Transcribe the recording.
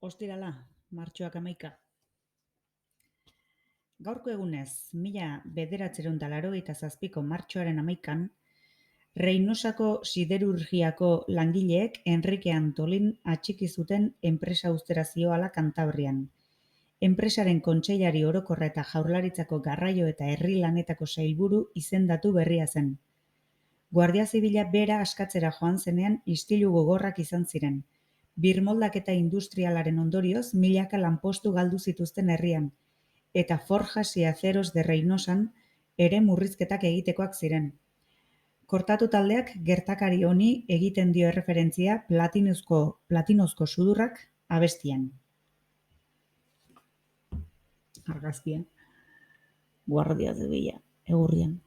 Ostirala, martxoak 11. Gaurko egunez, 1987ko martxoaren 11an, Reynosako siderurgiako langileek Enrique Antolin atxiki zuten enpresa uztera zihoala Kantabrian. Enpresaren kontseilari orokorra eta Jaurlaritzako garraio eta herri lanetako sailburu izendatu berria zen. Guardia Zibila bera askatzera joan zenean istilu gogorrak izan ziren. Birmoldaketa industrialaren ondorioz milaka lanpostu galdu zituzten herrian, eta Forjas y Aceros de Reynosan ere murrizketak egitekoak ziren. Kortatu taldeak gertakari honi egiten dio erreferentzia platinozko sudurrak abestian. Argazkian. Guardia Zibila, egurrian.